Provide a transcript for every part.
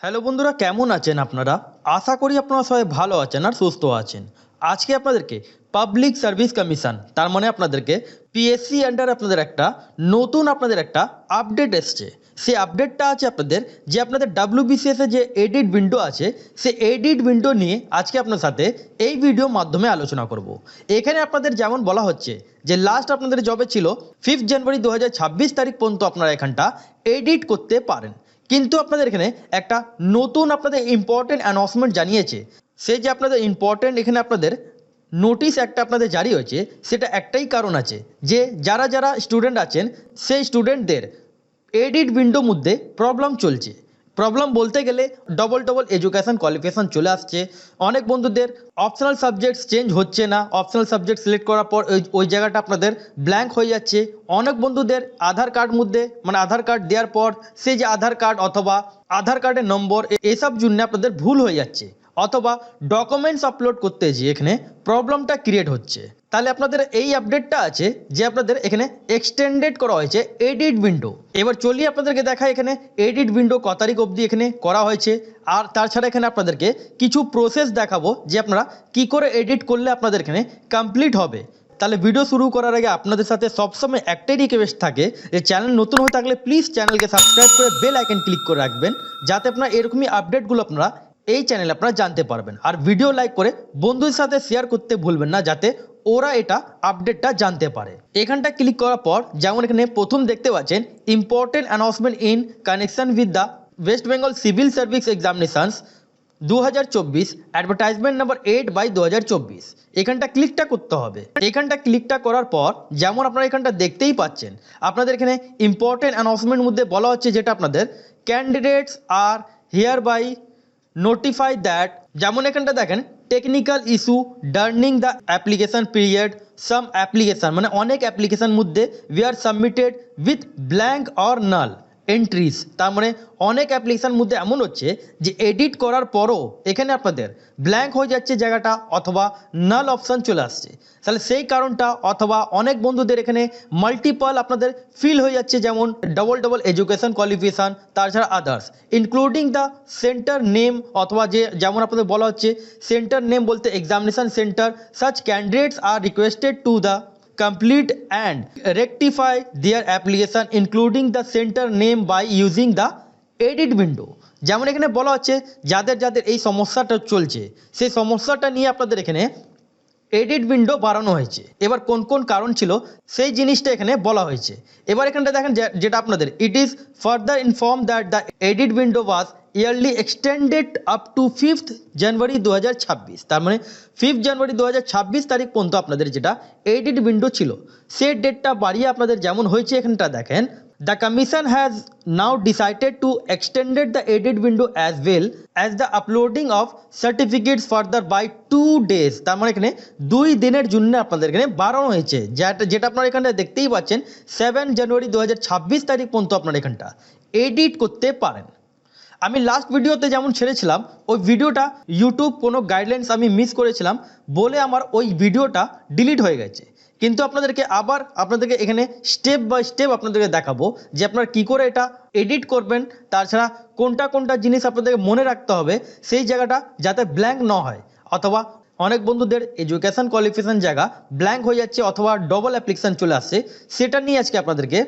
Hello বন্ধুরা, কেমন আছেন আপনারা? আশা করি আপনারা সবাই ভালো আছেন আর সুস্থ আছেন। আজকে আপনাদেরকে পাবলিক সার্ভিস কমিশন তার মানে আপনাদেরকে পিএসসি আন্ডার আপনাদের একটা নতুন আপডেট এসছে। সেই আপডেটটা আছে আপনাদের যে আপনাদের ডাব্লিউবিসিএস এর যে এডিট উইন্ডো আছে সেই এডিট উইন্ডো নিয়ে আজকে আপনার সাথে এই ভিডিও মাধ্যমে আলোচনা করব। এখানে আপনাদের যেমন বলা হচ্ছে যে লাস্ট আপনাদের জবে ছিল 5 জানুয়ারি 2026 তারিখ পর্যন্ত আপনারা এখানটা এডিট করতে পারেন। কিন্তু আপনাদের এখানে একটা নতুন আপনাদের ইম্পর্টেন্ট অ্যানাউন্সমেন্ট জানিয়েছে। সেই যে আপনাদের ইম্পর্টেন্ট এখানে আপনাদের নোটিশ একটা আপনাদের জারি হয়েছে, সেটা একটাই কারণ আছে যে যারা যারা স্টুডেন্ট আছেন সেই স্টুডেন্টদের এডিট উইন্ডো মধ্যে প্রবলেম চলছে। প্রবলেম বলতে গেলে ডবল ডবল এডুকেশন কোয়ালিফিকেশন চলে আসছে। অনেক বন্ধুদের অপশনাল সাবজেক্টস চেঞ্জ হচ্ছে না, অপশনাল সাবজেক্ট সিলেক্ট করার পর ওই জায়গাটা আপনাদের ব্ল্যাঙ্ক হয়ে যাচ্ছে। অনেক বন্ধুদের আধার কার্ড মধ্যে মানে আধার কার্ড দেওয়ার পর সেই যে আধার কার্ড অথবা আধার কার্ডের নম্বর এসব জন্য আপনাদের ভুল হয়ে যাচ্ছে, অথবা ডকুমেন্টস আপলোড করতে গিয়ে এখানে প্রবলেমটা ক্রিয়েট হচ্ছে। তাহলে আপনাদের এই আপডেটটা আছে যে আপনাদের এখানে এক্সটেন্ডেড করা হয়েছে এডিট উইন্ডো। এবার চলিয়ে আপনাদেরকে দেখায় এখানে এডিট উইন্ডো ক তারিখ অবধি এখানে করা হয়েছে। আর তাছাড়া এখানে আপনাদেরকে কিছু প্রসেস দেখাবো যে আপনারা কি করে এডিট করলে আপনাদের এখানে কমপ্লিট হবে। তাহলে ভিডিও শুরু করার আগে আপনাদের সাথে সবসময় একটাই রিকোয়েস্ট থাকে যে চ্যানেল নতুন হয়ে থাকলে প্লিজ চ্যানেলকে সাবস্ক্রাইব করে বেল আইকন ক্লিক করে রাখবেন, যাতে আপনারা এরকমই আপডেটগুলো আপনারা এই চ্যানেলে আপনারা জানতে পারবেন। আর ভিডিও লাইক করে বন্ধুদের সাথে শেয়ার করতে ভুলবেন না, যাতে ওরা এটা আপডেটটা জানতে পারে। এখানটা ক্লিক করার পর যেমন এখানে প্রথম দেখতে পাচ্ছেন important announcement in connection with the West Bengal civil service examinations 2024 advertisement number 8/2024। এখানটা ক্লিকটা করতে হবে। এখানটা ক্লিকটা করার পর যেমন আপনারা এখানটা দেখতেই পাচ্ছেন আপনাদের এখানে ইম্পর্টেন্ট অ্যানাউন্সমেন্ট মধ্যে বলা হচ্ছে যেটা আপনাদের candidates are hereby notify that, যেমন এখানটা দেখেন technical issue during the application period some application মানে অনেক অ্যাপ্লিকেশন মধ্যে we are submitted with blank or null entries. তার মানে অনেক অ্যাপ্লিকেশন মধ্যে এমন হচ্ছে যে এডিট করার পরও এখানে আপনাদের ব্ল্যাঙ্ক হয়ে যাচ্ছে জায়গাটা, অথবা নাল অপশান চলে আসছে। তাহলে সেই কারণটা, অথবা অনেক বন্ধুদের এখানে মাল্টিপল আপনাদের ফিল হয়ে যাচ্ছে, যেমন ডবল ডবল এডুকেশন কোয়ালিফিকেশান, তাছাড়া others including the centre name, অথবা যে যেমন আপনাদের বলা হচ্ছে সেন্টার নেম বলতে examination centre. Such candidates are requested to the complete and rectify their application including the center name by using the edit window। যেমন এখানে বলা হচ্ছে যাদের যাদের এই সমস্যাটা চলছে সেই সমস্যাটা নিয়ে আপনাদের এখানে এডিট উইন্ডো বাড়ানো হয়েছে। এবার কোন কোন কারণ ছিল সেই জিনিসটা এখানে বলা হয়েছে। এবার এখানটা দেখেন যেটা আপনাদের it is further inform that the edit window was yearly extended up to 5 জানুয়ারি 2026। তার মানে 5 জানুয়ারি 2026 তারিখ পর্যন্ত আপনাদের যেটা এডিট উইন্ডো ছিল সেই ডেটটা বাড়িয়ে আপনাদের যেমন হয়েছে এখানটা দেখেন the commission has now decided to extended the edit window as well as the uploading of certificates further by 2 days। তার মানে এখানে 2 দিনের জন্য আপনাদের এখানে বাড়ানো হয়েছে, যেটা আপনারা এখানটা দেখতেই পাচ্ছেন 7 জানুয়ারি 2026 তারিখ পর্যন্ত আপনারা এখানটা এডিট করতে পারেন। আমি লাস্ট ভিডিওতে যেমন ছেড়েছিলাম ওই ভিডিওটা ইউটিউব কোনো গাইডলাইন্স আমি মিস করেছিলাম বলে আমার ওই ভিডিওটা ডিলিট হয়ে গেছে। কিন্তু আপনাদেরকে এখানে স্টেপ বাই স্টেপ আপনাদেরকে দেখাবো যে আপনারা কী করে এটা এডিট করবেন, তাছাড়া কোনটা কোনটা জিনিস আপনাদেরকে মনে রাখতে হবে সেই জায়গাটা যাতে ব্ল্যাঙ্ক না হয়, অথবা অনেক বন্ধুদের এডুকেশন কোয়ালিফিকেশন জায়গা ব্ল্যাঙ্ক হয়ে যাচ্ছে অথবা ডবল অ্যাপ্লিকেশন চলে আসছে। সেটা নিয়ে আজকে আপনাদেরকে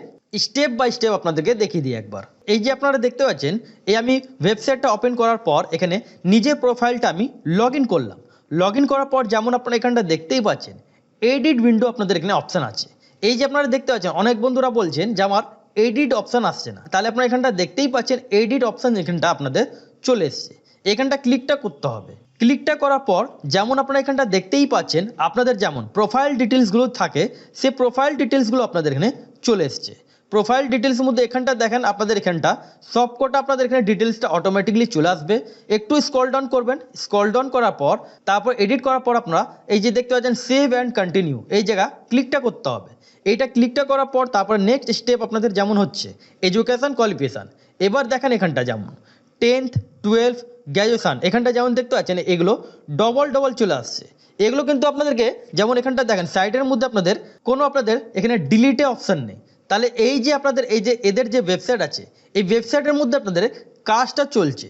স্টেপ বাই স্টেপ আপনাদেরকে দেখিয়ে দিই একবার। এই যে আপনারা দেখতে পাচ্ছেন এই আমি ওয়েবসাইটটা ওপেন করার পর এখানে নিজের প্রোফাইলটা আমি লগ ইন করলাম। লগ ইন করার পর যেমন আপনারা এখানটা দেখতেই পাচ্ছেন এডিট উইন্ডো আপনাদের এখানে অপশান আছে। এই যে আপনারা দেখতে পাচ্ছেন অনেক বন্ধুরা বলছেন যে আমার এডিট অপশান আসছে না, তাহলে আপনারা এখানটা দেখতেই পাচ্ছেন এডিট অপশান এখানটা আপনাদের চলে এসছে। এখানটা ক্লিকটা করতে হবে। ক্লিকটা করার পর যেমন আপনারা এখানটা দেখতেই পাচ্ছেন আপনাদের যেমন প্রোফাইল ডিটেলসগুলো থাকে সেই প্রোফাইল ডিটেলসগুলো আপনাদের এখানে চলে এসছে। প্রোফাইল ডিটেলসের মধ্যে এখানটা দেখেন আপনাদের এখানটা সবকটা আপনাদের এখানে ডিটেলসটা অটোমেটিকলি চলে আসবে। একটু স্ক্রল ডাউন করবেন, স্ক্রল ডাউন করার পর তারপর এডিট করার পর আপনারা এই যে দেখতে পাচ্ছেন সেভ অ্যান্ড কন্টিনিউ এই জায়গা ক্লিকটা করতে হবে। এইটা ক্লিকটা করার পর তারপর নেক্সট স্টেপ আপনাদের যেমন হচ্ছে এডুকেশন কোয়ালিফিকেশান। এবার দেখেন এখানটা যেমন 10th 12th গ্র্যাজুয়েশান এখানটা যেমন দেখতে পাচ্ছেন এগুলো ডবল ডবল চলে আসছে। এগুলো কিন্তু আপনাদেরকে যেমন এখানটা দেখেন সাইডের মধ্যে আপনাদের কোনো আপনাদের এখানে ডিলিটে অপশান নেই। তাহলে এই যে আপনাদের এই যে এদের যে ওয়েবসাইট আছে এই ওয়েবসাইটের মধ্যে আপনাদের কাজটা চলছে।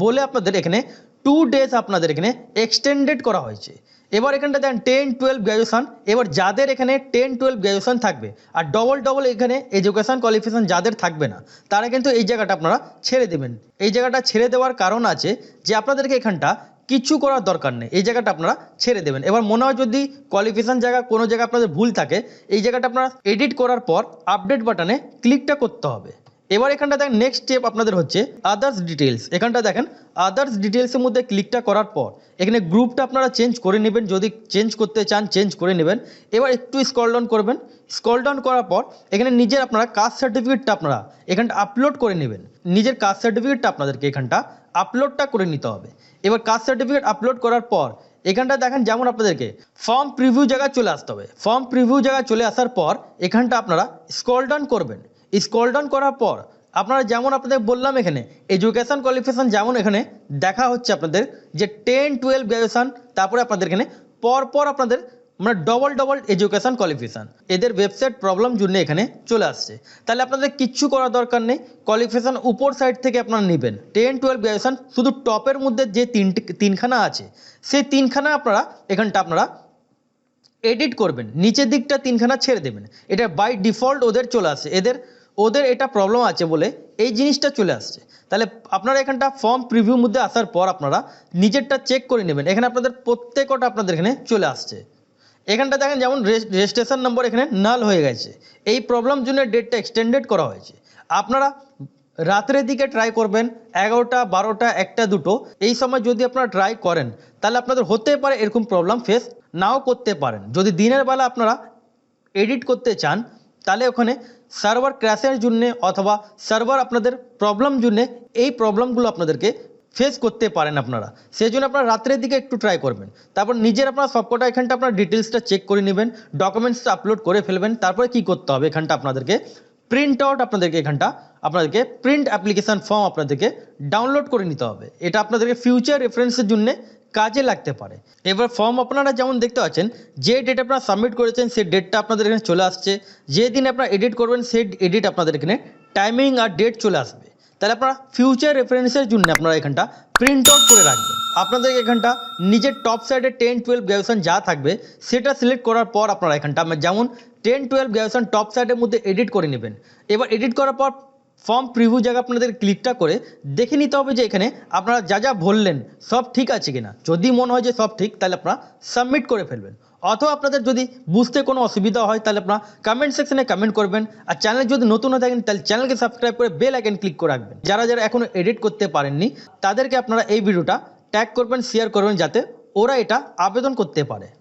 বলে আপনাদের এখানে 2 ডেজ আপনাদের এখানে এক্সটেন্ডেড করা হয়েছে। এবার এখানটা দেখেন 10-12 গ্র্যাজুয়েশন, এবার যাদের এখানে 10-12 গ্র্যাজুয়েশন থাকবে আর ডবল এখানে এডুকেশন কোয়ালিফিকেশন যাদের থাকবে না তারা কিন্তু এই জায়গাটা আপনারা ছেড়ে দেবেন। এই জায়গাটা ছেড়ে দেওয়ার কারণ আছে যে আপনাদেরকে এখানটা কিছু করার দরকার নেই, এই জায়গাটা আপনারা ছেড়ে দেবেন। এবার মনে হয় যদি কোয়ালিফিকেশন জায়গা কোনো জায়গায় আপনাদের ভুল থাকে এই জায়গাটা আপনারা এডিট করার পর আপডেট বাটনে ক্লিকটা করতে হবে। এবার এখানটা দেখেন নেক্সট স্টেপ আপনাদের হচ্ছে আদার্স ডিটেলস। এখানটা দেখেন আদার্স ডিটেলসের মধ্যে ক্লিকটা করার পর এখানে গ্রুপটা আপনারা চেঞ্জ করে নেবেন, যদি চেঞ্জ করতে চান চেঞ্জ করে নেবেন। এবার একটু স্ক্রল ডাউন করবেন, স্ক্রল ডাউন করার পর এখানে নিজের আপনারা কাস্ট সার্টিফিকেটটা আপনারা এখানটা আপলোড করে নেবেন। নিজের কাস্ট সার্টিফিকেটটা আপনাদেরকে এখানটা আপলোডটা করে নিতে হবে। এবার কাস্ট সার্টিফিকেট আপলোড করার পর এখানটা দেখেন যেমন আপনাদেরকে ফর্ম প্রিভিউ জায়গায় চলে আসতে হবে। ফর্ম প্রিভিউ জায়গায় চলে আসার পর এখানটা আপনারা স্ক্রল ডাউন করবেন। স্ক্রল ডাউন করার পর আপনারা যেমন আপনাদের বললাম এখানে এডুকেশন কোয়ালিফিকেশন যেমন এখানে দেখা হচ্ছে আপনাদের যে 10-12 গ্র্যাজুয়েশন, তারপরে আপনাদের এখানে পরপর আপনাদের মানে ডবল এডুকেশন কোয়ালিফিকেশান এদের ওয়েবসাইট প্রবলেম জন্য এখানে চলে আসছে। তাহলে আপনাদের কিচ্ছু করার দরকার নেই, কোয়ালিফিকেশান উপর সাইড থেকে আপনারা নেবেন 10-12 গ্র্যাজুয়েশন, শুধু টপের মধ্যে যে তিনখানা আছে সেই তিনখানা আপনারা এখানটা আপনারা এডিট করবেন, নিচের দিকটা তিনখানা ছেড়ে দেবেন। এটা বাই ডিফল্ট ওদের চলে আসছে, ওদের এটা প্রবলেম আছে বলে এই জিনিসটা চলে আসছে। তাহলে আপনারা এখানটা ফর্ম প্রিভিউ মধ্যে আসার পর আপনারা নিজেরটা চেক করে নেবেন। এখানে আপনাদের প্রত্যেকটা আপনাদের এখানে চলে আসছে। এখানটা দেখেন যেমন রেজিস্ট্রেশন নম্বর এখানে নাল হয়ে গেছে, এই প্রবলেম জন্য ডেটটা এক্সটেন্ডেড করা হয়েছে। আপনারা রাতের দিকে ট্রাই করবেন 11টা 12টা 1টা 2টো এই সময় যদি আপনারা ট্রাই করেন তাহলে আপনাদের হতে পারে এরকম প্রবলেম ফেস নাও করতে পারেন। যদি দিনের বেলা আপনারা এডিট করতে চান তাহলে ওখানে সার্ভার ক্র্যাশের জন্য অথবা সার্ভার আপনাদের প্রবলেম জন্য এই প্রবলেমগুলো আপনাদেরকে ফেস করতে পারেন আপনারা, সেই জন্য আপনারা রাত্রের দিকে একটু ট্রাই করবেন। তারপর নিজের আপনারা সবকটা এখানটা আপনার ডিটেলসটা চেক করে নেবেন, ডকুমেন্টসটা আপলোড করে ফেলবেন। তারপরে কি করতে হবে এখানটা আপনাদেরকে প্রিন্ট আউট আপনাদেরকে এখানটা আপনাদেরকে প্রিন্ট অ্যাপ্লিকেশান ফর্ম আপনাদেরকে ডাউনলোড করে নিতে হবে। এটা আপনাদেরকে ফিউচার রেফারেন্সের জন্য কাজে লাগতে পারে। এবার ফর্ম আপনারা যেমন দেখতে পাচ্ছেন যে ডেট আপনারা সাবমিট করেছেন সেই ডেটটা আপনাদের এখানে চলে আসছে, যে দিন আপনারা এডিট করবেন সেই এডিট আপনাদের এখানে টাইমিং আর ডেট চলে আসবে। তাহলে আপনারা ফিউচার রেফারেন্সের জন্য আপনারা এখানটা প্রিন্ট আউট করে রাখবেন। আপনাদের এখানটা নিজের টপ সাইডে 10-12 গ্র্যাজুয়েশন যা থাকবে সেটা সিলেক্ট করার পর আপনারা এখানটা যেমন 10-12 গ্র্যাজুয়েশন টপ সাইডের মধ্যে এডিট করে নেবেন। এবার এডিট করার পর ফর্ম প্রিভিউ জায়গা আপনাদের ক্লিকটা করে দেখে নিতে হবে যে এখানে আপনারা যা বললেন সব ঠিক আছে কিনা। যদি মনে হয় যে সব ঠিক তাহলে আপনারা সাবমিট করে ফেলবেন। অথবা আপনাদের যদি বুঝতে কোনো অসুবিধা হয় তাহলে আপনারা কমেন্ট সেকশনে কমেন্ট করবেন। আর চ্যানেল যদি নতুন হয়ে থাকেন তাহলে চ্যানেলকে সাবস্ক্রাইব করে বেল আইকন ক্লিক করে রাখবেন। যারা এখনও এডিট করতে পারেননি তাদেরকে আপনারা এই ভিডিওটা ট্যাগ করবেন, শেয়ার করবেন যাতে ওরা এটা আবেদন করতে পারে।